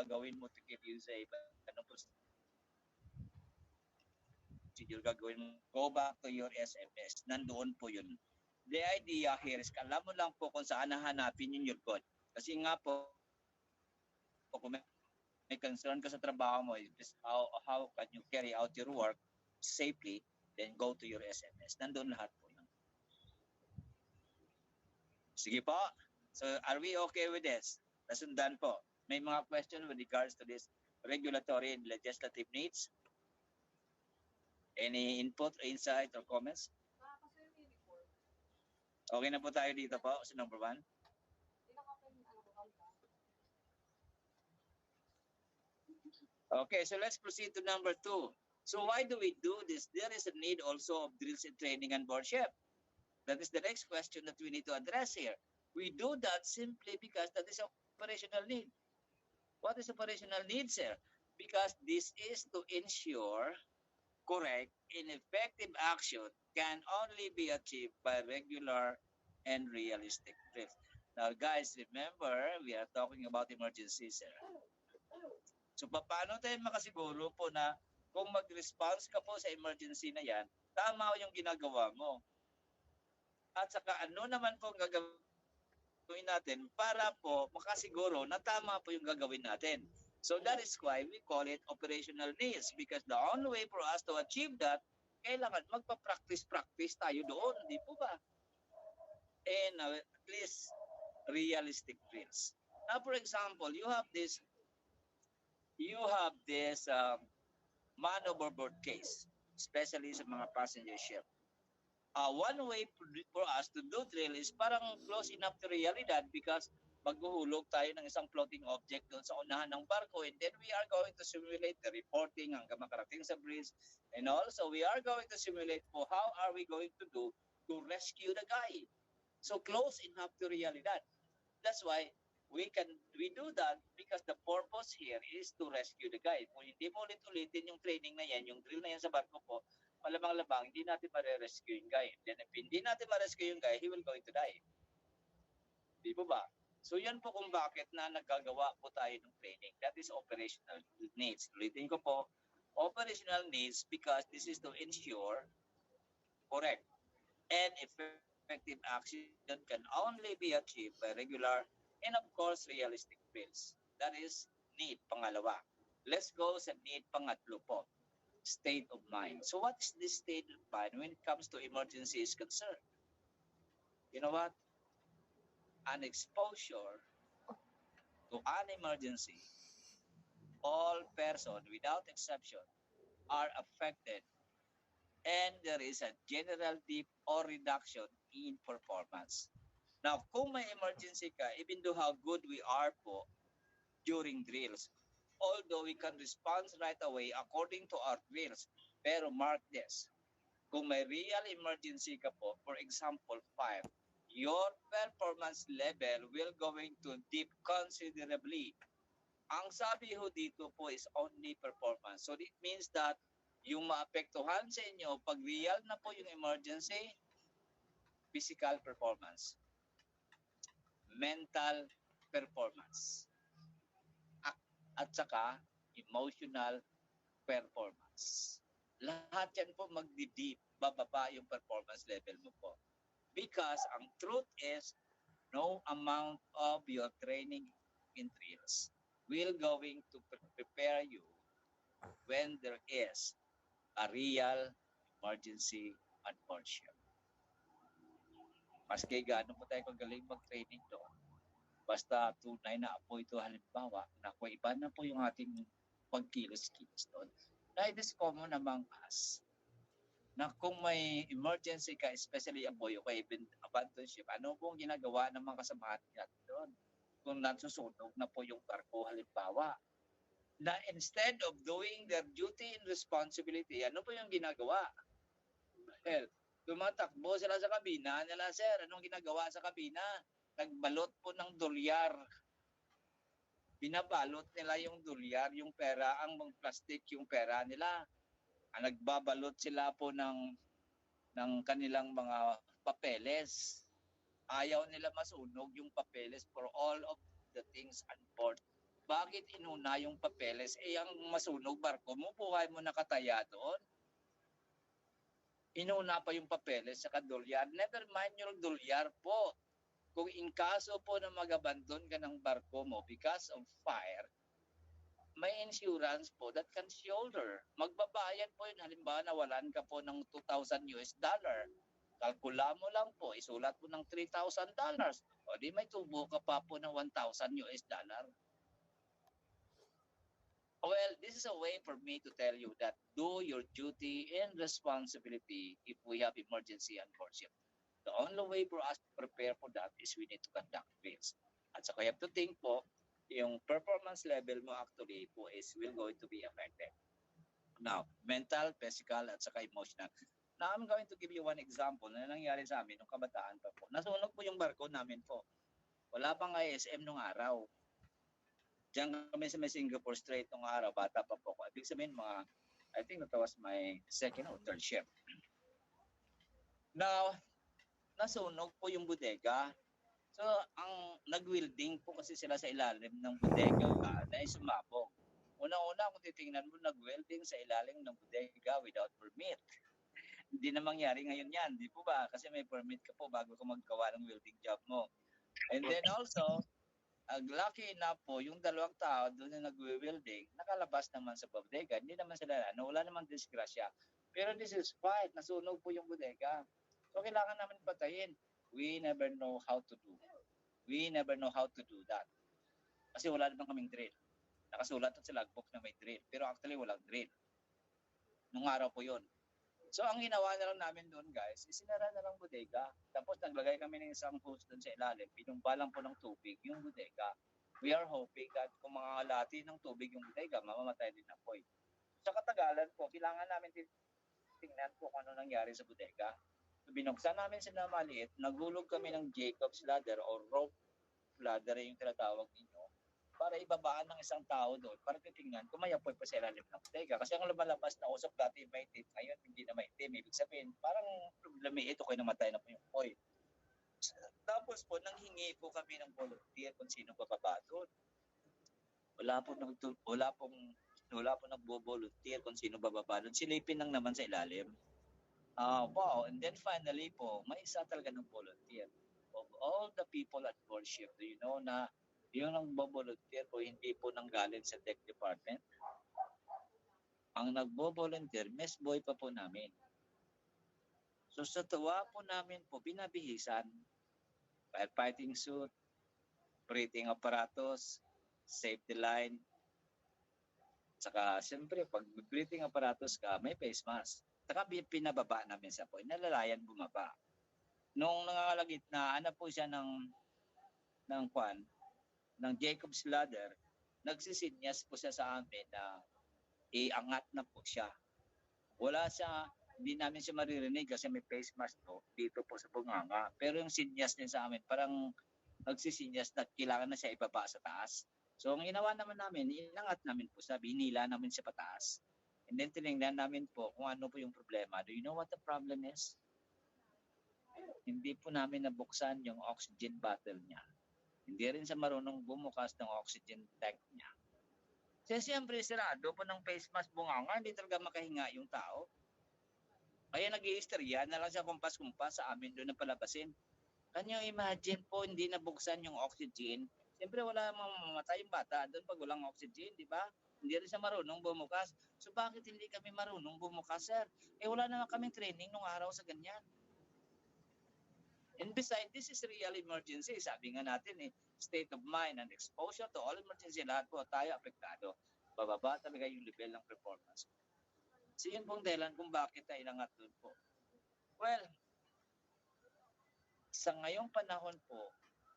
gagawin mo to keep you safe? Anong procedure gagawin mo? Go back to your SMS. Nandoon po yun. The idea here is, alam mo lang po kung saan hahanapin yung code. Kasi nga po, kung may concern ka sa trabaho mo, is how can you carry out your work safely, then go to your SMS. Nandoon lahat po yun. Sige po. So, are we okay with this? Nasundan po. May mga question with regards to this regulatory and legislative needs? Any input, insight, or comments? Okay na po tayo dito po sa number 1. Okay, so let's proceed to number 2. So why do we do this? There is a need also of drills and training on board ship. That is the next question that we need to address here. We do that simply because that is operational need. What is operational need, sir? Because this is to ensure correct and effective action can only be achieved by regular and realistic drills. Now, guys, remember, we are talking about emergencies, sir. So, paano tayo makasiguro po na kung mag-response ka po sa emergency na yan, tama yung ginagawa mo? At saka ano naman po ang gagawin natin para po makasiguro na tama po yung gagawin natin. So that is why we call it operational needs, because the only way for us to achieve that, kailangan magpa-practice tayo doon, di po ba? And at least realistic drills. Now, for example, you have this man overboard case, especially sa mga passenger ship. One way for us to do drill is parang close enough to realidad, because maghuhulog tayo ng isang floating object doon sa unahan ng barko, and then we are going to simulate the reporting hanggang makarating sa bridge, and also we are going to simulate po how are we going to do to rescue the guy. So close enough to realidad. That's why we do that, because the purpose here is to rescue the guy. Kung hindi mo ulit-ulitin yung training na yan, yung drill na yan sa barko po, malamang-labang hindi natin ma-rescue yung guy. Then if hindi natin ma-rescue yung guy, he will going to die. Di po ba? So yan po kung bakit na nagagawa po tayo ng training. That is operational needs. Ulitin ko po, operational needs, because this is to ensure correct and effective action can only be achieved by regular and of course realistic drills. That is need pangalawa. Let's go sa need pangatlo po. State of mind. So what is this state of mind when it comes to emergency is concerned? You know what? An exposure to an emergency, all persons without exception are affected, and there is a general dip or reduction in performance. Now, kung may emergency ka, even though how good we are po during drills, although we can respond right away according to our drills, pero mark this, kung may real emergency ka po, for example, fire, your performance level will going to dip considerably. Ang sabi ho dito po is only performance. So it means that yung maapektuhan sa inyo, pag real na po yung emergency, physical performance, mental performance, at saka emotional performance. Lahat yan po magdidip, bababa yung performance level mo po. Because ang truth is, no amount of your training in drills will going to prepare you when there is a real emergency on board ship. Maski gaano po tayo kagaling mag-training doon, basta tunay na apoy ito halimbawa, naku, iba na po yung ating pagkilos-kilos doon. Na it is common among us na kung may emergency ka, especially apoy o kaya abandoned ship, ano pong ginagawa ng mga kasamahan natin doon? Kung nasusunog na po yung barko halimbawa, na instead of doing their duty and responsibility, ano po yung ginagawa? Well, tumatakbo sila sa kabina nila, sir. Anong ginagawa sa kabina? Nagbalot po ng dolyar. Binabalot nila yung dolyar, yung pera, ang plastic yung pera nila. Nagbabalot sila po ng kanilang mga papeles. Ayaw nila masunog yung papeles for all of the things on board. bakit inuna yung papeles? Ang masunog barko mo, buhay mo nakataya doon. Inuna pa yung papeles sa dolyar. Never mind yung dolyar po. Kung in kaso po na mag-abandon ka ng barko mo because of fire, may insurance po that can shoulder. Magbabayad po yun. Halimbawa, nawalan ka po ng $2,000. Kalkula mo lang po, isulat mo ng $3,000. O di may tubo ka pa po ng $1,000. Well, this is a way for me to tell you that do your duty and responsibility if we have emergency on board ship. The only way for us to prepare for that is we need to conduct drills. At saka you have to think po, yung performance level mo actually po is will going to be affected. Now, mental, physical, at saka emotional. Now, I'm going to give you one example na nangyari sa amin nung kabataan pa po. Nasunog po yung barko namin po. Wala pang ISM nung araw. Diyan kami sa may Singapore Strait nung araw, bata pa po ko. Ibig sabihin I think that was my second or third ship. Now, nasunog po yung bodega. So, ang nag-welding po kasi sila sa ilalim ng bodega na sumabog. Una-una, kung titingnan mo, nag-welding sa ilalim ng bodega without permit. Hindi na mangyari ngayon yan, di po ba? Kasi may permit ka po bago ka maggawa ng welding job mo. And then also, lucky enough po, yung dalawang tao doon na nag-welding, nakalabas naman sa bodega. Hindi naman sila, wala namang disgrasya. Pero this is fight, nasunog po yung bodega. So, kailangan namin patayin. We never know how to do. We never know how to do that. Kasi wala naman kaming drill. Nakasulat sa logbook na may drill. Pero actually, walang drill. Nung araw po yun. So, ang ginawa na lang namin doon, guys, isinara na lang bodega. Tapos, naglagay kami ng isang hose doon sa ilalim. Pinumpa lang po ng tubig yung bodega. We are hoping that kung mga alati ng tubig yung bodega, mamamatay din ang apoy. Sa katagalan po, kailangan namin tingnan po kung ano nangyari sa bodega. So, binuksan namin sila maliit. Naghulog kami ng Jacob's ladder or rope ladder yung tinatawag ninyo para ibabaan ng isang tao doon para titingnan kung may apoy pa sa ilalim ng bodega. Kasi ang lumalabas na usok dati maitim, ngayon hindi na maitim. Ibig sabihin, parang lumiit o kayo namatay na po yung apoy. Tapos po, nanghingi po kami ng volunteer kung sino bababa doon. Wala po nagbo-volunteer kung sino bababa doon. Silipin lang naman sa ilalim. Wow. And then finally po, may isa talaga ng volunteer. Of all the people at board ship, do you know na yung nagbo-volunteer po, hindi po nanggaling sa deck department. Ang nagbo-volunteer, mess boy pa po namin. So sa tuwa po namin po, binabihisan. Firefighting suit, breathing apparatus, safety line. Saka siyempre, pag breathing apparatus ka, may face mask. Saka pinababa namin sa po, nalalayan bumaba. Nung nangangalagitnaan na po siya ng Jacob's ladder, nagsisinyas po siya sa amin na iangat na po siya. Hindi namin siya maririnig kasi may face mask po dito po sa bunganga. Pero yung sinyas niya sa amin, parang nagsisinyas na kailangan na siya ibaba sa taas. So, ang ginawa naman namin, inangat namin po siya, binila namin siya pataas. And then tinignan namin po kung ano po yung problema. Do you know what the problem is? Hindi po namin nabuksan yung oxygen bottle niya. Hindi rin siya marunong bumukas ng oxygen tank niya. Kasi siyempre, sirado po ng face mask bunganga, hindi talaga makahinga yung tao. Kaya nag-i-istorya na lang siya kumpas-kumpas sa amin doon na palabasin. Can you imagine po, hindi nabuksan yung oxygen? Siyempre, wala mamamatay yung bata doon pag walang oxygen, di ba? Hindi rin siya marunong bumukas. So, bakit hindi kami marunong bumukas, sir? Wala naman kaming training nung araw sa ganyan. And besides, this is real emergency. Sabi nga natin state of mind and exposure to all emergency, lahat po tayo apektado. Bababa talaga yung level ng performance. So yun pong dahilan kung bakit tayo inangat doon po. Well, sa ngayong panahon po,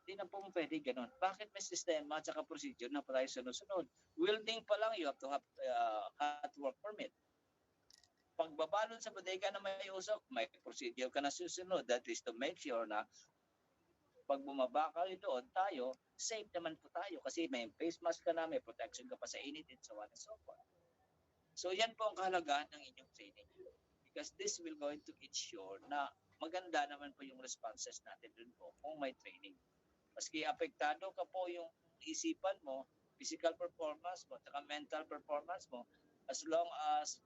hindi na po pwede ganun. Bakit may sistema at saka procedure na pa tayo sunod-sunod? Welding pa lang, you have to have hot work permit. Pagbabalon sa bodega na may usok, may procedure ka na susunod. That is to make sure na pag bumaba ka doon, tayo, safe naman po tayo kasi may face mask ka na, may protection ka pa sa init and so on and so forth. So yan po ang kahalagahan ng inyong training. Because this will going to ensure na maganda naman po yung responses natin doon po kung may training. Maski apektado ka po yung isipan mo, physical performance mo, saka mental performance mo, as long as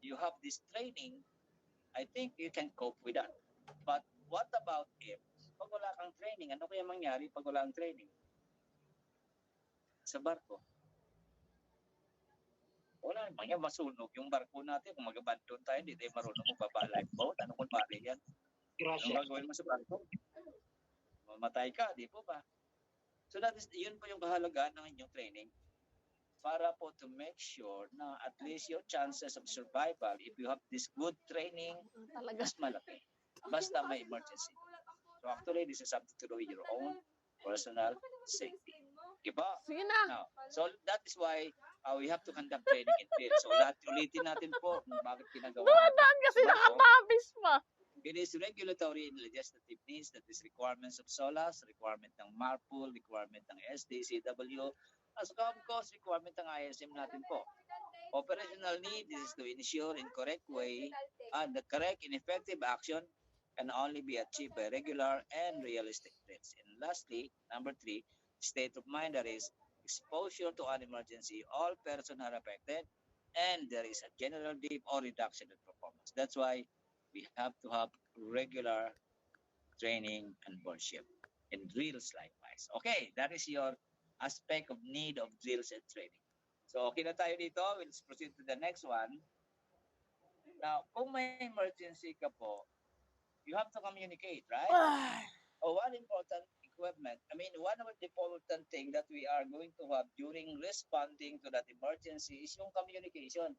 you have this training, I think you can cope with that. But what about if pag wala kang training, ano kaya mangyari pag wala kang training? Sa barko. Wala, maya masunog yung barko natin. Kung mag-abandon tayo, hindi tayo marunong magbaba lifeboat. Ano kung bali yan? Anong gagawin mo sa barko? Mamatay ka, di po ba? So that is, yun po yung kahalagaan ng inyong training para po to make sure na at least your chances of survival, if you have this good training, mas malaki. Basta may emergency. So actually, this is something to do with your own personal safety. Diba? Sige na. Now, so that is why we have to conduct training in field. So ulitin natin po kung bakit ginagawa. Dumadaan kasi nakakabis pa. It is regulatory and legislative needs, that is requirements of SOLAS, requirement ng MARPOL, requirement ng SDCW, as of course, requirement ng ISM natin po. Operational need is to ensure in correct way and the correct and effective action can only be achieved by regular and realistic drills. And lastly, number 3, state of mind, that is exposure to an emergency. All persons are affected and there is a general dip or reduction in performance. That's why we have to have regular training and board ship and drills likewise. Okay, that is your aspect of need of drills and training. So, okay na tayo dito. We'll proceed to the next one. Now, kung may emergency ka po, you have to communicate, right? One important equipment, one of the important thing that we are going to have during responding to that emergency is yung communication.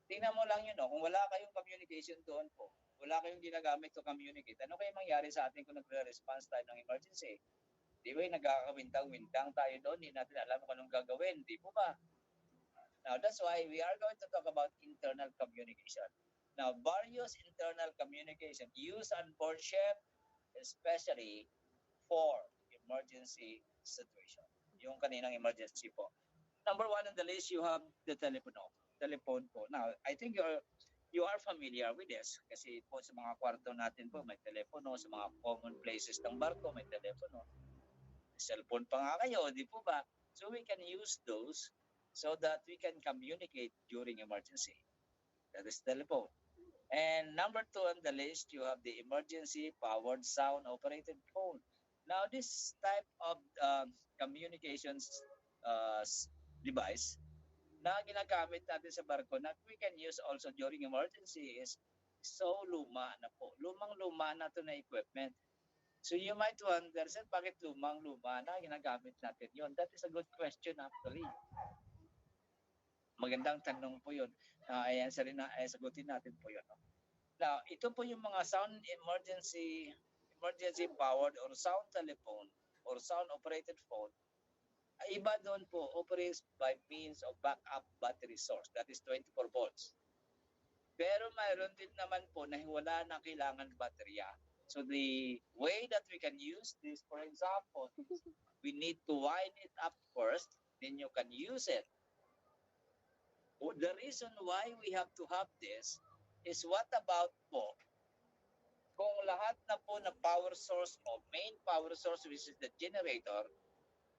Tingnan mo lang yun, kung wala kayong communication doon po, wala kayong ginagamit to communicate, ano kaya mangyari sa atin kung nagre-response tayo ng emergency? Di ba, nagkakawintang-wintang tayo doon, hindi natin alam kung anong gagawin, di po ba? Now, that's why we are going to talk about internal communication. Now, various internal communication used on board ship, especially for emergency situation. Yung kaninang emergency po. Number 1 on the list, you have the telephone po. Now, I think you are familiar with this kasi po sa mga kwarto natin po may telepono, sa mga common places ng barko may telepono. Cellphone pa nga kayo, di po ba? So we can use those so that we can communicate during emergency. That is telephone. And number 2 on the list, you have the emergency powered sound operated phone. Now, this type of communications device na ginagamit natin sa barko na we can use also during emergency is so luma na po. Lumang-luma na to na equipment. So you might wonder, sir, bakit lumang-luma na ginagamit natin yon? That is a good question actually. Magandang tanong po yun. Sagutin natin po yun. Now, ito po yung mga sound emergency powered or sound telephone or sound operated phone. Iba doon po, operates by means of backup battery source. That is 24 volts. Pero mayroon din naman po na wala na kailangan baterya. So the way that we can use this, for example, we need to wind it up first, then you can use it. The reason why we have to have this is what about po kung lahat na po na power source o main power source which is the generator,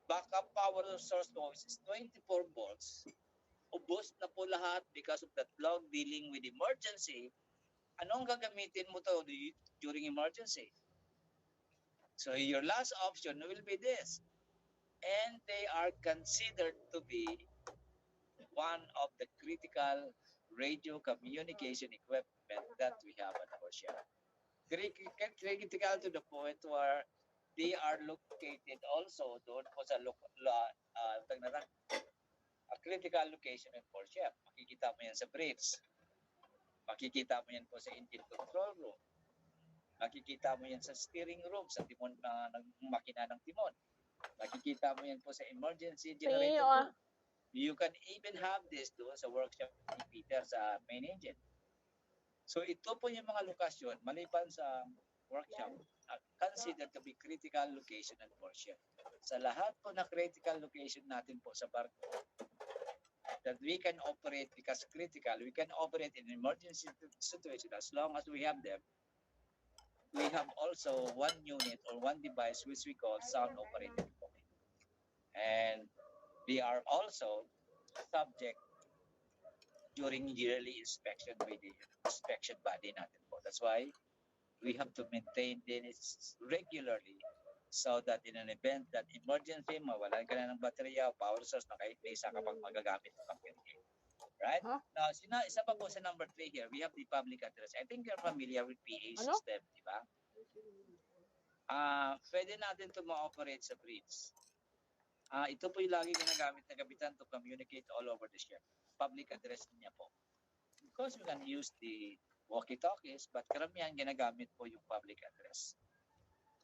backup power source po which is 24 volts, ubos na po lahat because of that log dealing with emergency, anong gagamitin mo to during emergency? So your last option will be this. And they are considered to be one of the critical radio communication equipment that we have on our ship. Critical to the point where they are located also doon po sa critical location in our ship. Makikita mo yan sa briefs. Makikita mo yan po sa engine control room. Makikita mo yan sa steering room, sa timon ng makina ng timon. Makikita mo yan po sa emergency generator room. You can even have this doon sa workshop ni Peter sa main engine. So ito po yung mga lokasyon, maliban sa workshop, considered to be critical location and workshop. Sa lahat po na critical location natin po sa barko, that we can operate because critical, we can operate in emergency situation as long as we have them. We have also one unit or one device which we call sound operated phone. And they are also subject during yearly inspection by the inspection body natin po. That's why we have to maintain this regularly so that in an event that emergency, mawalan ka na ng baterya o power source na kahit may isa ka pang magagamit ng computer. Right? Huh? Now, isa pa po sa number 3 here, we have the public address. I think you're familiar with PA Ano? system, di ba? Pwede natin to ma-operate sa bridge. Ito po yung lagi ginagamit ng kapitan to communicate all over the ship. Public address niya po. Of course, we can use the walkie-talkies, but karamihan ginagamit po yung public address.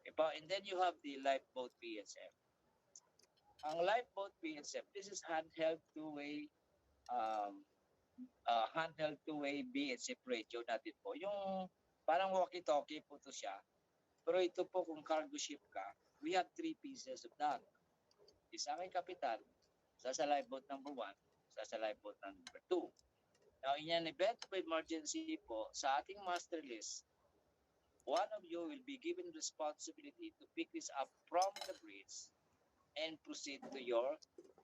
Okay po? And then you have the lifeboat PSM. Ang lifeboat PSM, this is handheld two-way BSF radio natin po. Yung parang walkie-talkie po to siya. Pero ito po kung cargo ship ka, we have 3 pieces of that. Isa kay kapitan, isa sa lifeboat number 1, isa sa lifeboat number 2. Now, in an event of emergency po, sa ating master list, one of you will be given responsibility to pick this up from the bridge and proceed to your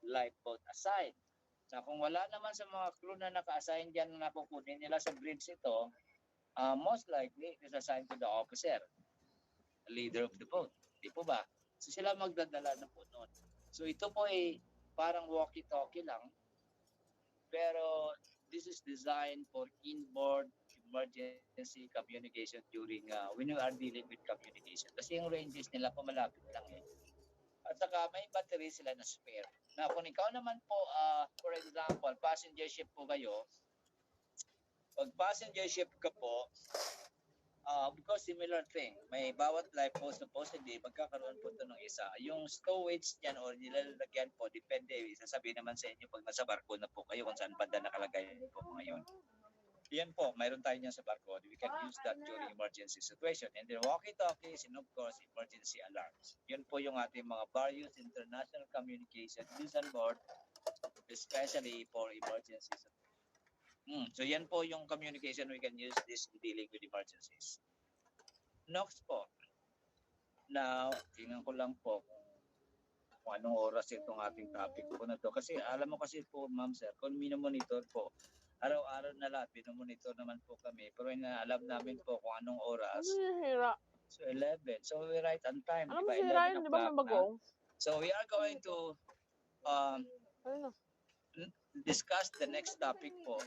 lifeboat aside. So, kung wala naman sa mga crew na naka-assign dyan na kukunin nila sa bridge ito, most likely, it is assigned to the officer, the leader of the boat. Di po ba? So, sila magdadala na po noon. So, ito po ay parang walkie-talkie lang, pero this is designed for inboard emergency communication during when you are dealing with communication. Kasi yung ranges nila po malapit lang eh. At saka may battery sila na spare. Na kung ikaw naman po, for example, passenger ship po kayo, pag passenger ship ka po, because similar thing, may bawat lifeboat supposedly magkakaroon po ito ng isa. Yung stowage niyan or nilalagyan po, depende. Sasabihin naman sa inyo pag nasa barko na po kayo kung saan banda nakalagay po ngayon. Yan po, mayroon tayo niyan sa barko. We can use that during emergency situation. And then walkie-talkies and of course, emergency alarms. Yun po yung ating mga various international communication used on board, especially for emergencies. So yan po yung communication we can use this in dealing with emergencies. Next po. Now, tingnan ko lang po kung anong oras itong ating topic po na to. Kasi alam mo kasi po, ma'am sir, kung minomonitor po, araw-araw na lahat, minomonitor naman po kami. Pero alam namin po kung anong oras. Ano yung hira? So 11. So we write on time. Ano yung hira yun? Di ba may bagong? So we are going to Ano? discuss the next topic po.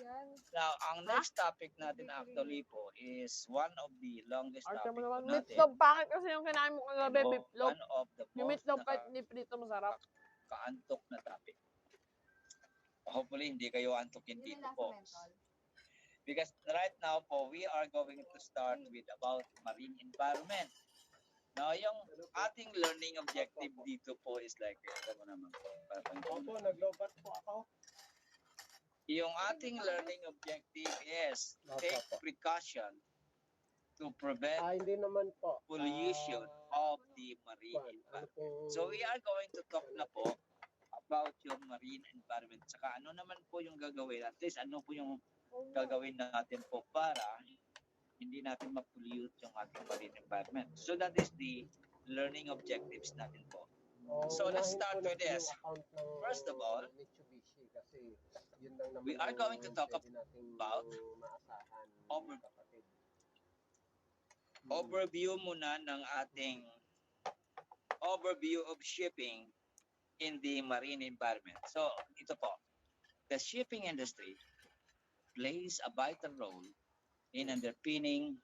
Now, ang next topic natin actually po is one of the longest Arte topic mo po naman. natin. Meatloaf. Bakit kasi yung kinain mo kagabi, meatloaf? One of the Yung most meatloaf kahit hindi prito masarap. kaantok na topic. Hopefully, hindi kayo antokin dito po. Because right now po, we are going to start with about marine environment. Now, yung ating learning objective dito po is like, ito mo naman po. Opo, naglobat po ako. Yung ating learning objective is take precaution to prevent Hindi naman po. pollution of the marine environment. So we are going to talk na po about yung marine environment. Saka ano naman po yung gagawin, at least ano po yung gagawin natin po para hindi natin ma-pollute yung ating marine environment. So that is the learning objectives natin po. So let's start with this. First of all, Mitsubishi kasi yun lang naman we are going to talk pwede nating about maasahan kapatid. Overview muna ng ating overview of shipping in the marine environment. So, ito po. The shipping industry plays a vital role in underpinning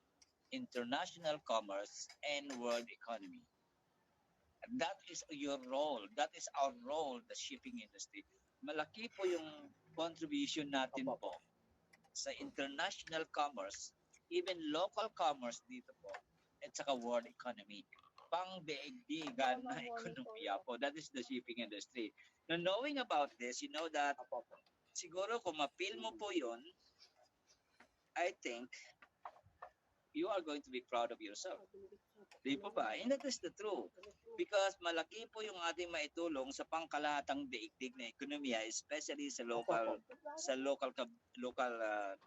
international commerce and world economy. And that is your role. That is our role, the shipping industry. Malaki po yung contribution natin po sa international commerce, even local commerce dito po, at saka world economy. Pang-daigdigan na ekonomiya po. That is the shipping industry. Now, knowing about this, you know that siguro kung ma-feel mo po yun, I think you are going to be proud of yourself. Di po ba? And that is the truth. Because malaki po yung ating maitulong sa pangkalahatang daigdig na ekonomiya, especially sa local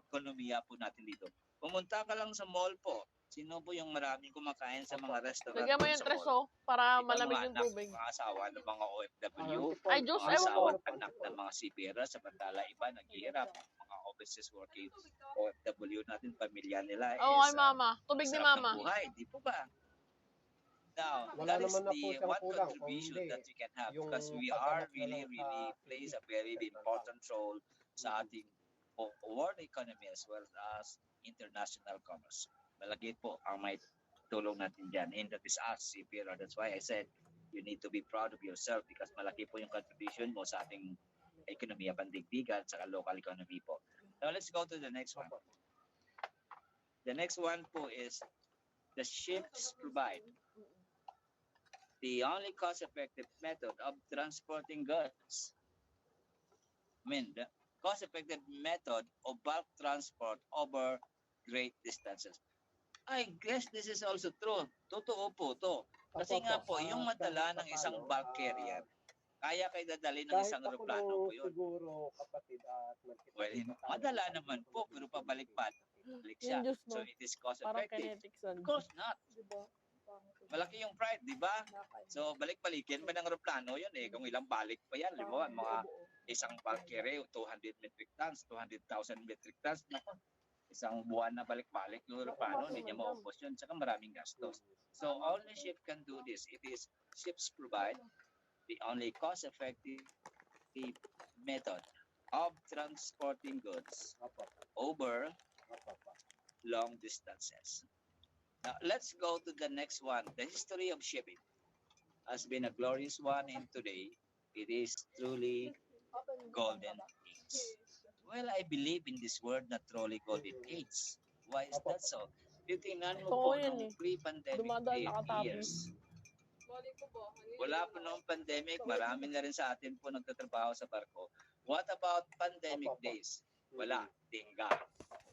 ekonomiya po natin dito. Pumunta ka lang sa mall po. Sino po yung maraming kumakain sa mga restaurant? Lagyan mo yung sa tres, mall? para Di ba, malamig mga yung anak, tubig. mga asawa ng mga OFW, Ay, Diyos, mga ewan ko. asawa at anak ng mga sipira, samantala iba naghihirap. Mga overseas working OFW natin, pamilya nila Oo, is kay mama. Tubig ni masarap mama. ng buhay, di po ba? Now, Wala that is naman na po the siyang one kulang, contribution kung hindi, that we can have yung because we pagganap are na really, lang really sa plays a TV, very central important role sa ating world economy as well as international commerce. Malaki po ang may tulong natin dyan. And that is us, CPR. That's why I said you need to be proud of yourself because malaki po yung contribution mo sa ating ekonomiya pandigdigan sa local economy po. Now let's go to the next one. The next one po is the ships provide the only cost-effective method of transporting goods. I mean, the cost-effective method of bulk transport over great distances. I guess this is also true. Totoo po to. Kasi nga po, yung madala ng isang bulk carrier, kaya kayo dadali ng isang aeroplano po yun. Siguro, kapatid, at Well, madala naman po, pero pabalik-balik siya. Yung Diyos So mo. it is cost Parang effective. kinetics yan. Of course not. Malaki yung pride, di ba? So balik-balikin ba ng aeroplano yun eh? Kung ilang balik pa yan, di ba? Mga isang bulk carrier, 200 metric tons, 200,000 metric tons. Naku, isang buwan na balik-balik yung aeroplano, hindi niya maubos yun. Saka maraming gastos. So only ship can do this. It is ships provide the only cost-effective method of transporting goods over long distances. Now, let's go to the next one. The history of shipping has been a glorious one, and today it is truly golden age. Well, I believe in this word na truly golden age. Why is that so? Titingnan mo po Oo, yan nung eh. pre-pandemic Dumadaan nakatabi. years. Wala po noong pandemic, marami na rin sa atin po nagtatrabaho sa barko. What about pandemic days? Wala, tingga.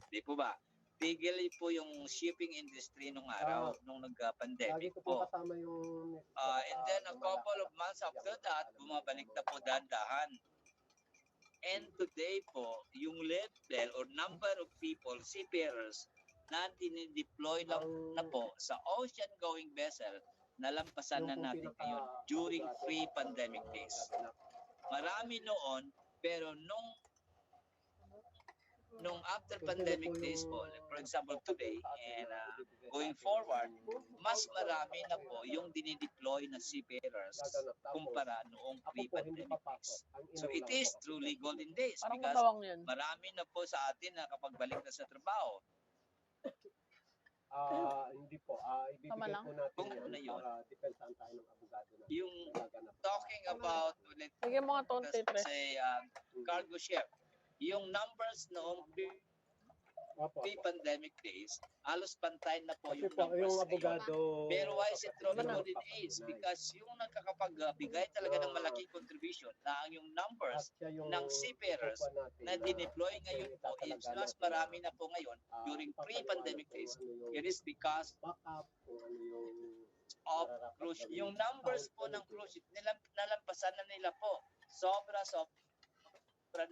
Di po ba? Tigil po yung shipping industry nung araw, nung Lagi nagka-pandemic ko po po. kasama yung... And then a couple of months after that, bumabalik na po dahan-dahan. And today po, yung level or number of people, seafarers, na dinideploy lang na po sa ocean-going vessel, nalampasan na natin ngayon during pre-pandemic days. Marami noon, pero nung after pandemic days po, for example today and going forward, mas marami na po yung dinideploy na seafarers kumpara noong pre-pandemic days. So it is truly golden days Parang because matawang yan. marami na po sa atin na kapag balik na sa trabaho, Hindi po. Tama Ibibigay lang. po natin Kung ano yan yun? para depensahan tayo ng abogado natin. yung Gaganap. talking about, Lagyan mo nga tonte, let's tres. say, cargo ship, yung numbers noong Opo. pre-pandemic days, halos pantay na po Kasi yung po, numbers yung ngayon. abogado... Pero why is it truly Ano? golden age? Because yung nakakapagbigay talaga ng malaking contribution na ang yung numbers ng seafarers na dineploy ngayon po is mas marami na po ngayon during pre-pandemic days. It is because backup, kung ano yung... of cruise ship. Yung numbers po ng cruise ship, nalampasan na nila po. Sobra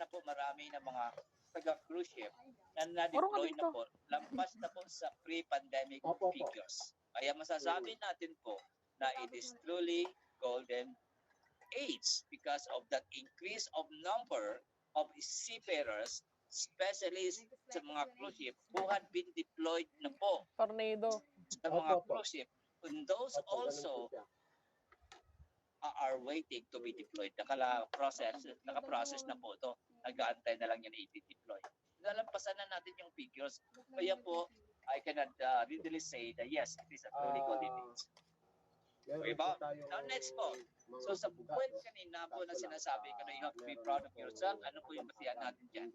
na po marami na mga taga-cruise ship na na-deploy na po. Lampas na po sa pre-pandemic figures. Kaya masasabi natin po na it is truly golden age because of that increase of number of seafarers, especially sa mga cruise ship who had been deployed na po Tornado. sa mga cruise ship. And those also are waiting to be deployed. Naka-process na po ito. Nag-aantay na lang yan i-deploy. Nalampasan na natin yung figures. Kaya po, I cannot readily say that yes, it is a truly golden age. Okay ba? Now next po. So sa point kanina po na sinasabi ko na you have to be proud of yourself, ano po yung basihan natin dyan?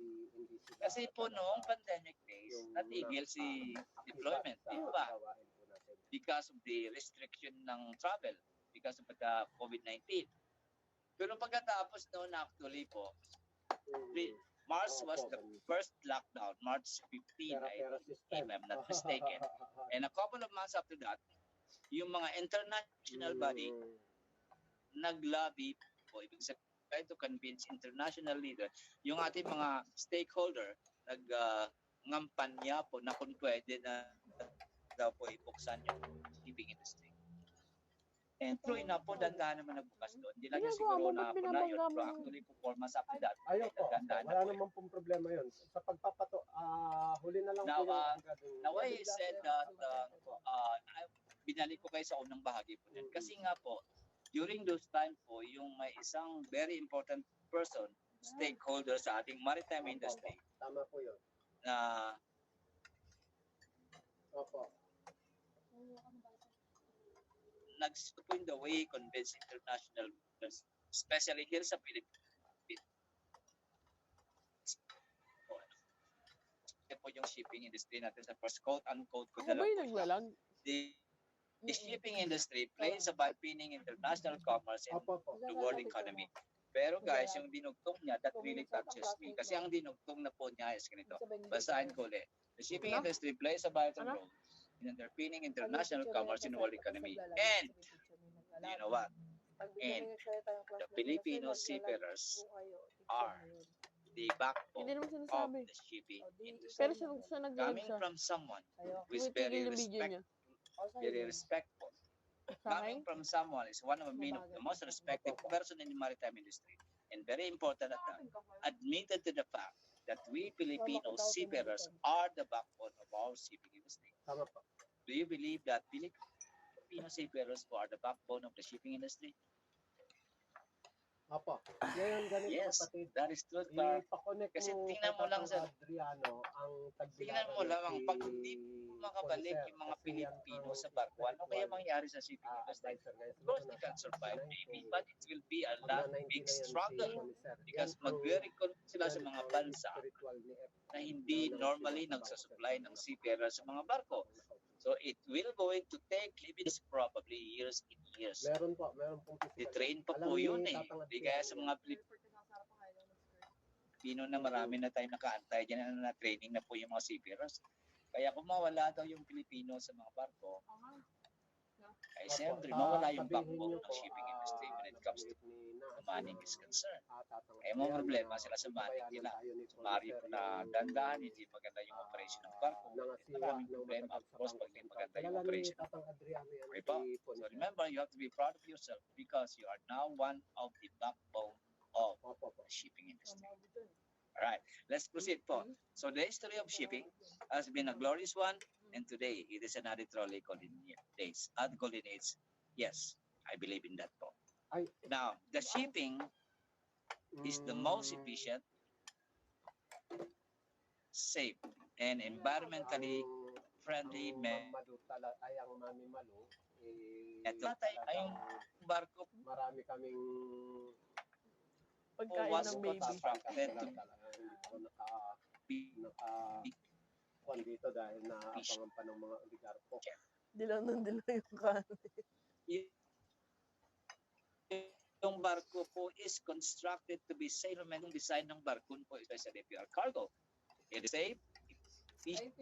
Kasi po noong pandemic days, natigil si deployment. Di ba? Because of the restriction ng travel, because of the COVID-19. Pero pagkatapos noon actually po, March was the first lockdown, March 15, if I'm not mistaken. And a couple of months after that, yung mga international body nag-lobby po, ibig sabihin, try to convince international leaders, yung ating mga stakeholder, nag-ngampanya po na kung pwede na daw po ibuksan yung shipping industry. And true enough po, dandahan naman nagbukas doon. Hindi lang yung Ginagawa siguro mo, na ba't po na yun, binabangga pero mo? actually po 4 months after that, Ayun po, dandahan na wala po yun. naman pong problema yun. Sa pagpapato, huli na lang Now, po yung abogado. Now I said that binalik ko kayo sa unang bahagi po din. Kasi nga po, during those time po, yung may isang very important person, stakeholder sa ating maritime industry Tama po yun. na Opo. nag-in the way convince international leaders, especially here sa Philippines. Ito po yung shipping industry natin sa first quote-unquote ko Ako na ba lang yung po siya. naglalag? The shipping industry plays a underpinning international commerce in Opo po. the world economy. Pero guys, yung dinugtong niya, that really touches me. Kasi ang dinugtong na po niya is ganito. Basahin ko ulit. The shipping Ano? industry plays a vital Ano? role in underpinning international commerce in the world economy. And, you know what? And the Filipino seafarers are the Hindi backbone naman of sinasabi. the shipping industry. Pero siya naglalag Coming siya. from someone who is very Tumitigil yung video niya. respectful. Sa Coming akin? from someone is one of the most respected person in the maritime industry. And very important at that, admitted to the fact that we Filipino seafarers are the backbone of our shipping industry. Tama po. Do you believe that Filipino seafarers are the backbone of the shipping industry? Opo. Ngayon, ganito Yes, kapatid. that is true, sir. Ipakonect Kasi mo tingnan mo lang sa- Adriano ang Tingnan mo lang, pag hindi makabalik yung mga Pilipino sa barko, ano kaya mangyari sa shipping industry? Of course, they can survive maybe, but it will be a lot big struggle because mag-recall sila sa mga bansa na hindi normally nagsasupply ng seafarer sa mga barko. So it will going to take limits probably years and years. Meron po, meron pong I-train pa po yun eh. Di kaya sa mga Pilipino na marami na tayong nakaantay dyan na training na po yung mga seafarers. Kaya kung mawala daw yung Pilipino sa mga barko, ay siyempre mawala yung backbone ng shipping industry when it comes to manning is concerned. Eh mga problema sila sa manning nila. Mari po na dandahan, hindi maganda yung operation ng barko. Maraming problema. Of course, pag hindi maganda yung operation ng barko. Okay po? So remember, you have to be proud of yourself because you are now one of the backbone of the shipping industry. Alright, let's proceed po. So the history of shipping has been a glorious one, and today it is another trolley golden days. At golden age, yes, I believe in that po. Now, the shipping is the most efficient, safe, and environmentally friendly method. Ay, ang Mami Malu, Ito ay yung barko marami kaming Pagkain was ng baby. constructed to kwan dito dahil naabangan pa ng mga oligarko. Dilaw yung kanin. Yung barko po is constructed to be sailorman. Yung design ng barko po, especially if you are cargo. It is safe, efficient,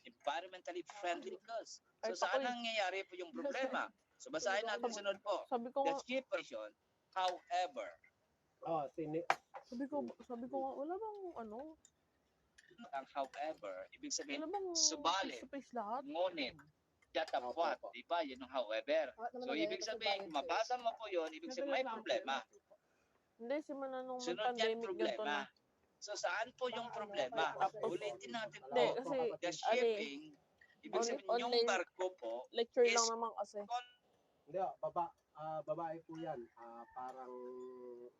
environmentally friendly because. So saan nangyayari po yung problema? So basahin natin sunod po. Sabi ko The nga, ship version, however, sabi ko nga, wala bang ano? ang however, ibig sabihin, Wala bang subalit, face lahat? ngunit, datapwat, di ba? Yun ang however. So ibig sabihin, mabasa mo po yun, ibig sabihin may problema. Hindi, simula nung Sunod yan pandemic ganito problema. na. So saan po yung problema? Ulitin natin Hindi, po. kasi, The shipping, ibig sabihin yung online barko po, lecture is lang naman kasi. Hindi, babae po yan.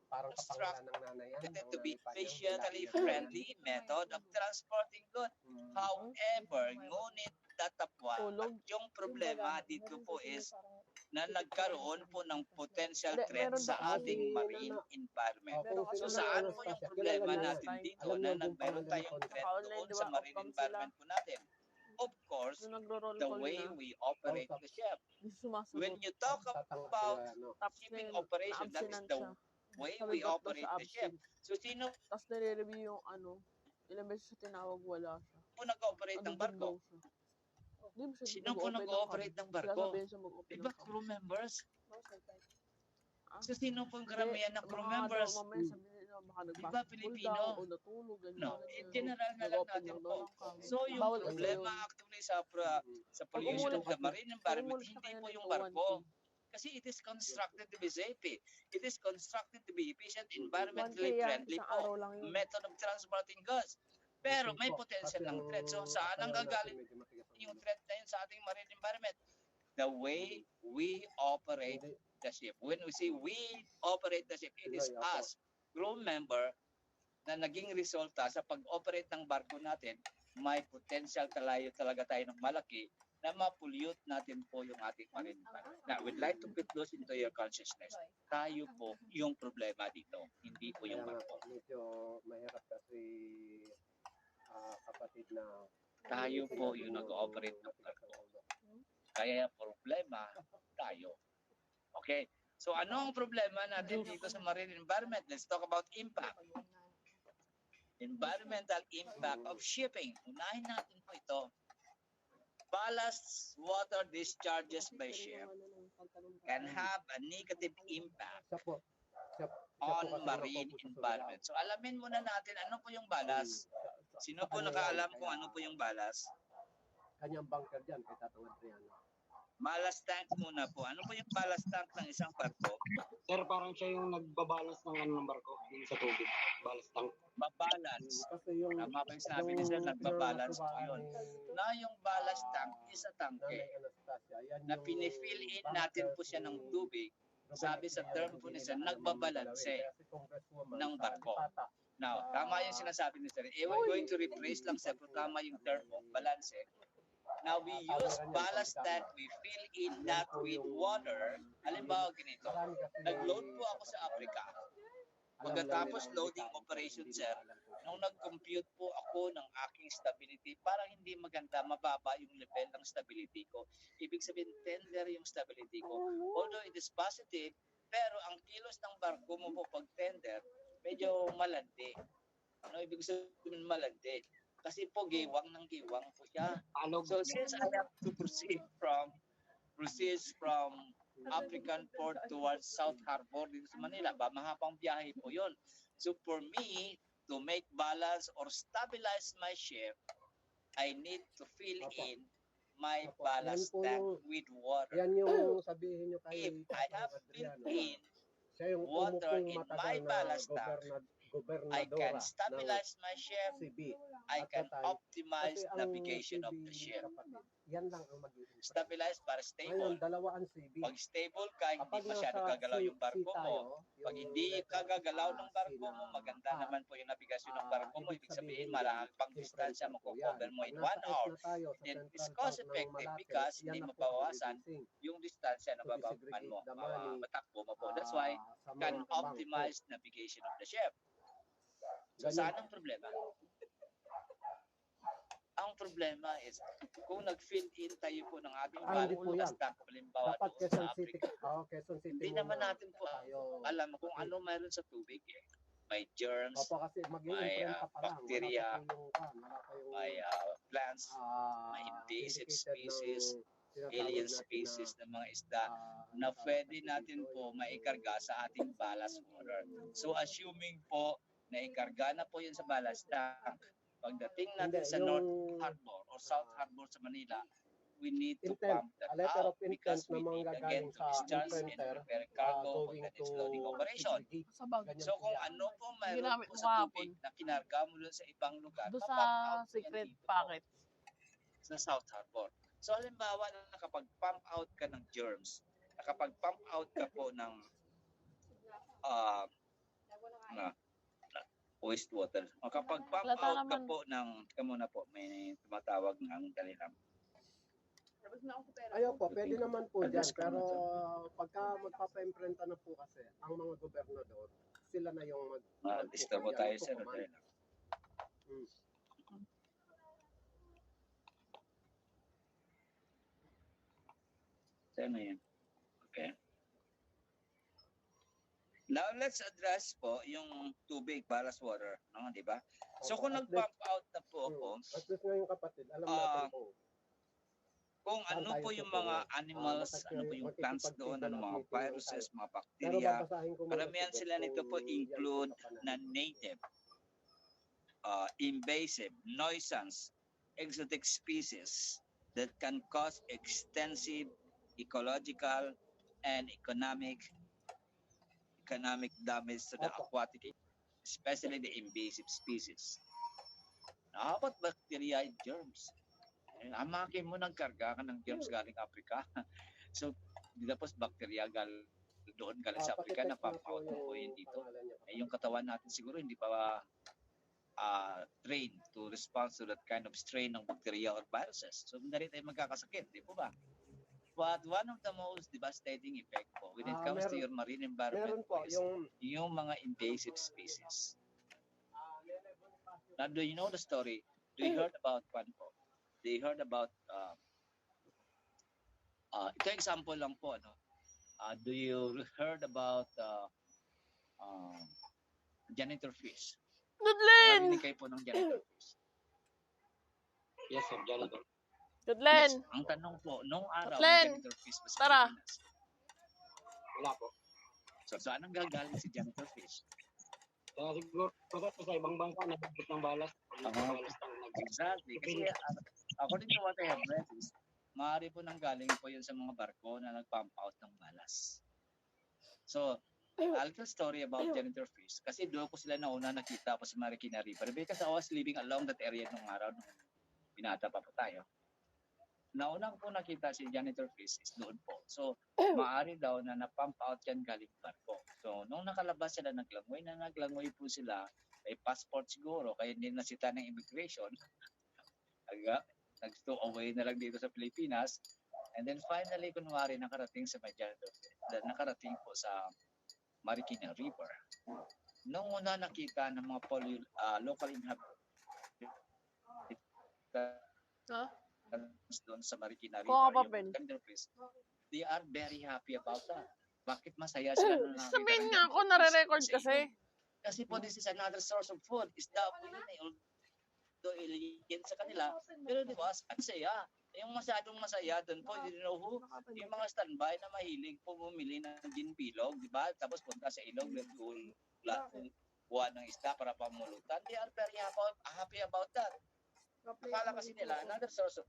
Parang kapangalan ng nanay yan. intended to be efficiently friendly method of transporting goods. However, ngunit datapwa, Tulog. yung problema dito po is na nagkaroon po ng potential Hindi, threat meron sa daw. ating marine environment. So Kung saan sino po na- yung problema kilala natin niya. dito Alam na niyo kung meron paano tayong nila threat Online, doon di sa ba? marine Outcome environment po natin? Of course, Nung nagro-roll the call way na, we operate the ship. hindi sumasagot. When you talk tatanggap about sila, ano. Tapos shipping na operation, that is na-absenan the siya. way Sabi we ba't daw operate siya the ship. absent? So sino Tapos nire-review yung ano, ilang beses siya tinawag, wala siya. po nag-operate ng Nandun barko? daw siya. Hindi mo siya Sino po nag-ooperate ng barko? Sila sabihin siya mag-open Diba ng cam. crew members? Ah, So sino pong karamihan ng crew mga members? daw, mamaya sabihin nila, baka Di ba, nag-basketball Pilipino? daw o natulog, ganyan, No, ganyan. general na lang Nag-open natin lang daw po. ng kama. So, yung Bawal kasi problema yun. actually sa Pag pollution umulan, of the marine pag environment, umulan siya hindi kaya po yung nito 1K. barko. Kasi it is constructed to be safe. It is constructed to be efficient, 1K environmentally yan, friendly isang po. araw lang yun. Method of transporting goods. Pero may po. potential Kasi ng threat. So, saan ang katawan natin gagaling medyo matigas ang yung ulo. threat na yun sa ating marine environment? The way we operate Hindi, the ship. When we say we operate the ship, it is Pinoy ako. us, crew member, na naging resulta sa pag-operate ng barko natin, may potential talaga tayo ng malaki na ma-pollute natin po yung ating marine environment. Now, we'd like to put those into your consciousness. Tayo po yung problema dito, hindi po kaya yung nga barko. medyo mahirap kasi kapatid na Tayo po yung nag-ooperate ng matigas barko. ang ulo. Kaya problema tayo. Okay? So ano ang problema natin dito sa marine environment? Let's talk about impact. Environmental impact of shipping. Unahin natin po ito. Ballast water discharges by ship can have a negative impact Siya po on kasi marine nakaupo sa environment. So alamin muna natin ano po yung ballast. Sino po nakaalam kung ano po yung ballast? Kanyang bunker dyan kay Tatang Adriano. Ballast tank muna po. Ano po yung ballast tank ng isang barko? Sir, parang siya yung nagbabalance ng ng barko yung sa tubig. Balance tank. Babalance. Kasi yung Tama pa yung sinabi ni Sir, nagbabalance po yun. Na yung ballast tank is a Nanay tangke Anastasia, yan na yung pinifill in natin po siya ng tubig. Sabi sa term po ni Sir, nagbabalanse ng barko. Now, tama yung sinasabi ni Sir. We're going to rephrase lang Sir, kung tama yung term mo, balance. Now, we use ballast tank, we fill in that with water. Halimbawa, ganito. Nag-load po ako sa Africa. Pagkatapos loading operation, Sir, nung nag-compute po ako ng aking stability, parang hindi maganda, mababa yung level ng stability ko. Ibig sabihin, tender yung stability ko. Although it is positive, pero ang kilos ng barko mo po pag tender, medyo malandi. Ano ibig sabihin malandi? Kasi po giwang ng giwang po siya. Alog. So since I have to proceed from African port towards South Harbor dito sa Manila, mahabang biyahe po yun. So for me to make balance or stabilize my ship, I need to fill in my ballast tank with water. Yan yung sabihin nyo kay If I have Adriano. filled in Siya yung water umupong in matagal my na ballast tank, I can gobernadora stabilize my ship, ng CB. I can At that time, optimize Kasi ang navigation of CB, the ship. kapatid, yan lang ang magiging Stabilize para Ngayon, stable. dalawa ang CB. Pag stable ka, hindi Kapag masyado nasa gagalaw yung barko sea mo. tayo, Pag yung hindi letter ka gagalaw ng C barko na mo, maganda A, naman po yung nabigasyon ng barko mo. Ibig sabihin, maraming distansya mo cover mo in 1 hour. Then it's cost effective because hindi mabawasan yung distansya na bababan mo. Matakbo mo po. That's why can optimize navigation of the ship. So saan ang problema? Ang problema is, kung nag-fill in tayo po ng ating hindi po ballast yan. tank, halimbawa Dapat doon sa Quezon City. Africa, Quezon City. hindi muna naman natin po tayo. alam kung ano meron sa tubig. May germs, Opo, kasi mag-i-imprint ka pa lang. bacteria, Wala pa yung may plants, may invasive species, alien species ng mga isda na pwede natin po maikarga sa ating ballast water. So assuming po na ikarga na po yun sa ballast tank, pagdating natin sa North Harbor or South Harbor sa Manila, we need to pump that out because we need again to discharge and prepare cargo pagdating sa loading operation. Sa bag. So kung ano po mayroon Ginamit po mo sa kahapon. tubig na kinarga mo doon sa ibang lugar, Doon pa-pump out sa po yan secret dito po packet. sa South Harbor. So halimbawa na nakapag-pump out ka ng germs, nakapag-pump out ka po ng wastewater. O kapag pump Lata out ka naman. po ng, muna po, may tumatawag ng dalihan. Ayaw po, pwede naman po dyan. Address ko Pero naman pagka magpapa-imprenta na po kasi, ang mga gobernador, sila na yung Disturbo tayo sir. Saan na yan? Okay. Now, let's address po yung tubig, ballast water. No, di ba? So, kung nag-pump out na po ako, At least ngayon kapatid, alam natin po. kung Saan ano tayo po yung tutungo? mga animals, ano po yung plants doon, ano mga viruses, mga Pero bacteria. babasahin ko muna Karamihan siguro sila nito po kung yan include sa panahon. na native, invasive, nuisance, exotic species that can cause extensive ecological and economic damage to the Opo. aquatic, especially the invasive species. Now, how about bacteria and germs? Amakin mo nagkarga ka ng germs galing Africa. So, tapos bacteria galing sa Africa na Pakitext na pump out mo po yung yun dito. pangalan niya. Yung katawan natin siguro hindi pa trained to respond to that kind of strain ng bacteria or viruses. So, hindi tayo magkakasakit, di po ba? But one of the most devastating effect po when it comes to your marine environment Meron po is yung mga invasive species. Now, do you know the story? Do you heard about one po? Do you heard about ito example lang po, ano? Do you heard about janitor fish? Goodlen! Nakarinig kayo po ng janitor fish. Yes, sir. Janitor. Goodlen! Yes. Ang tanong po, nung araw, Len, janitor fish ba sa tara. Pilipinas? Wala po. So, saan ang gagaling si janitor fish? Kaya siguro sa ibang bansa, nagpapit ng balas. Balas ng Exactly. Kasi according to what I have read is, maaari po nang galing po yun sa mga barko na nag-pump out ng balas. So, I'll tell a story about janitor fish. Kasi doon ko sila nauna nakita po sa Marikina River. Because I was living along that area nung araw nung binata pa po tayo. Nauna ko nakita si janitor fish is doon po. So, maaari daw na na-pump out yan galing barko. So, nung nakalabas sila naglangoy po sila, may passport siguro, kaya hindi nasita ng immigration. Nag-stow away na lang dito sa Pilipinas. And then finally, kunwari, nakarating sa nakarating po sa Marikina River. Nung una nakita ng mga local inhabitants doon sa Marikina River, yung janitor fish, they are very happy about that. Bakit masaya sila na nakita? Sabihin nga ako, nare-record kasi. Kasi po, this is another source of food. Isda po yun eh. Although alien sa kanila, pero di ba, ang saya. Yung masyadong masaya doon po, you know who? Yung mga standby na mahilig po bumili ng ginbilog, di ba? Tapos punta sa ilog, kuha ng isda para pamulutan. They are very happy about that. Akala kasi nila, another source of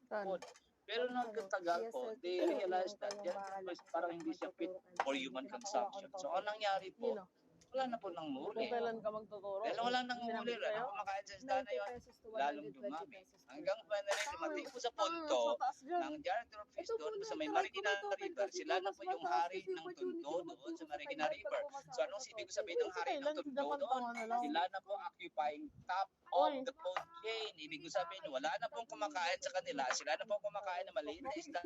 food. Pero nagkatagal po, they realize that parang hindi siya fit for human consumption. So, ang nangyari po, wala na po nang Kung huli. kailan ka magtuturo. Dahil wala nang huli, wala na kumakain sa isda na yun. Lalong dumami. Hanggang finally, dumating po sa punto ng janitor fish doon sa may Marikina River. Sila na po yung hari ng tundo doon sa Marikina River. So, anong ibig sabihin ng hari ng tundo doon? Sila na po occupying top of the food chain. Ibig sabihin, wala na pong kumakain sa kanila. Sila na po kumakain na maliit na isda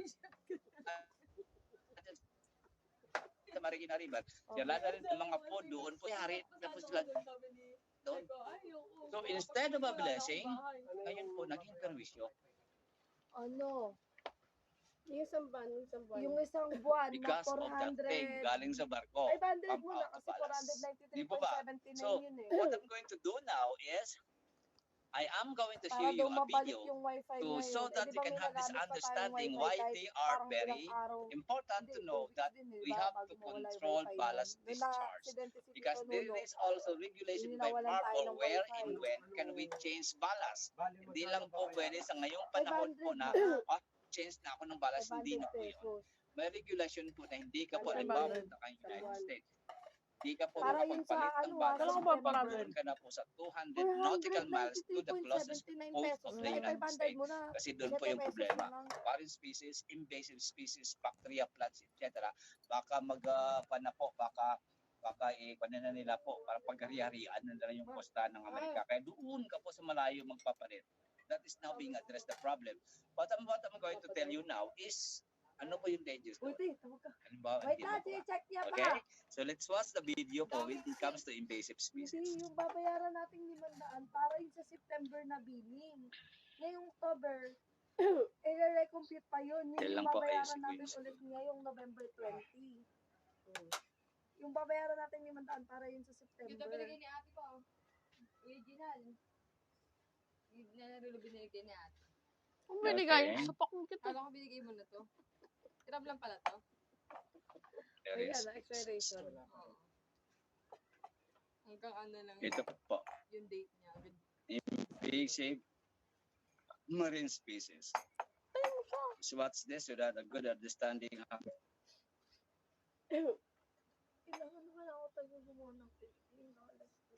sa Marikina River. Sila na rin ang mga food doon po. Hari na po sila doon. So, instead of a blessing, ngayon po, naging perwisyo. Ano? Yung isang buwan. Yung isang buwan na Because of that thing, 400. galing sa barko. 500 pump muna out kasi to balas. Di ba ba? 493.79 So, yun eh. what I'm going to do now is, I am going to show Para you daw a mabalik video yung wifi to ngayon. so that di we ba can may have this nagamit pa tayong understanding wifi why kahit they are parang very ilang araw. important to Hindi, know COVID that din eh, we diba? have Bago to mawala yung control wifi ballast nun. Nung discharge. na-aksidente si Because Tito there Lolo, is also regulation by Ninawalan tayo MARPOL ng where wifi. and when can we change ballast. Hindi lang po pwede sa ngayong panahon po 500 na na. change na ako ng ballast, hindi 500 na po yun. pesos. May regulation po na hindi ka po 500 halimbawa punta ka ng United States. Hindi ka po Para yun sa makapagpalit ng ano, ballast. Kailan ko ba parang- Meron ka na po sa 200 nautical miles to the closest 493.79 coast pesos. of the Ay, United 500 States. mo na. Kasi doon po 7 yung pesos problema. na lang. Foreign species, invasive species, bacteria, plants, etc. Baka ikunin na nila po para pagkari-harian na nila yung kosta ng Amerika. Kaya doon ka po sa malayo magpapalit. That is now being addressed the problem. What I'm going to tell you now is ano po yung dangers Uy, doon? te, tawag ka. Halimbawa, Wait hindi na, mo check niya pa. Okay? So let's watch the video po when it comes to invasive Hindi, species. yung babayaran nating 500 para yun sa September na billing. Ngayong October, i-recompute pa yun. Yun Kailan yung po babayaran ayusin ko natin yung ulit ngayong November 20. Yung babayaran natin 500 para yun sa September. Ito binigay ni ate ko. Original. Yung na binigay ni ate. Kung binigay, Okay. sapak mo kita. Ano ko binigay mo na to? Grab lang pala to. There Ayan, is- expiration. Oo. Hanggang ano lang Ito po. yung date niya. Big shape marine species. So what's this without a good understanding of Kailangan na kaya ako tayo gumawa ng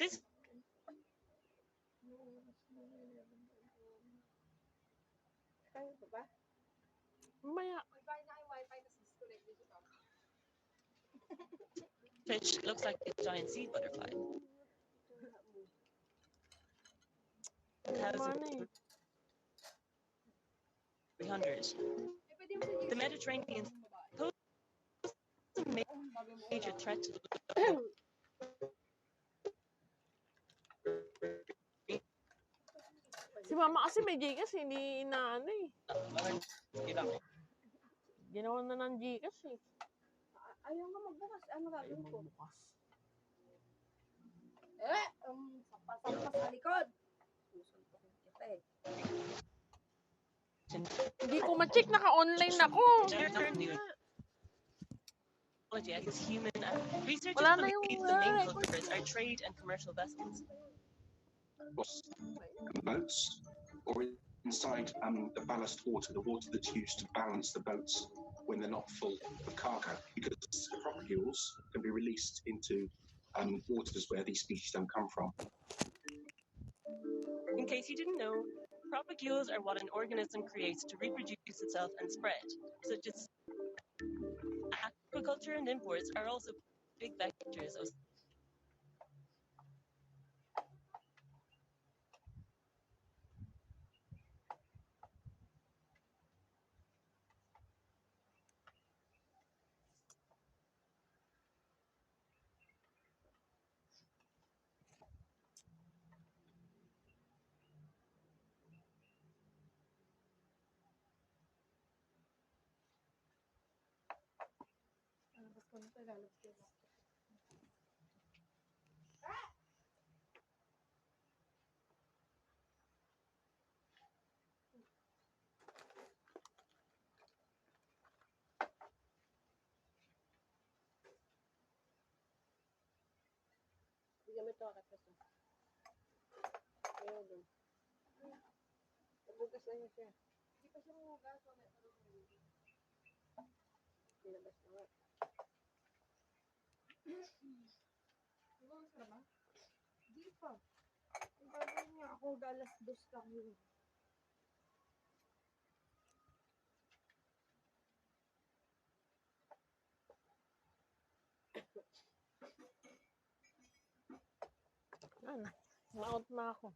This Kaya pa ba? Mamaya. May bahay na kayo wifi na disconnect dito sa fish looks like a giant sea butterfly. It has Mana eh. 300. Eh, pwede mo sa The Mediterranean poses a major threat to the Si mama kasi may Gcash, hindi inaano eh. ilang Ginawa na ng Gcash eh. Ayaw nga magbukas. Ano Ayaw gagawin ko? magbukas. Sampa-sampa sa likod. Susuntukin kita eh. Hindi ko ma-check, naka-online ako. as human. Researchers Wala na believe yung, the main record. culprits are trade and commercial vessels. Boats or inside the ballast water, the water that's used to balance the boats when they're not full of cargo, because propagules can be released into waters where these species don't come from. In case you didn't know, propagules are what an organism creates to reproduce itself and spread, such as aquaculture and imports are also big vectors of Lalabas ko na ito. Lalabas ko na. Bigyan mo ito akit kasi. Ayaw doon. Nabugas na yun siya. Hindi pa siya mamugas. Nilabas na nga. Mamugas ka na ba? Hindi pa. Ang gagawin niya ako, galas dos lang yun. Ano? Ma-out na ako.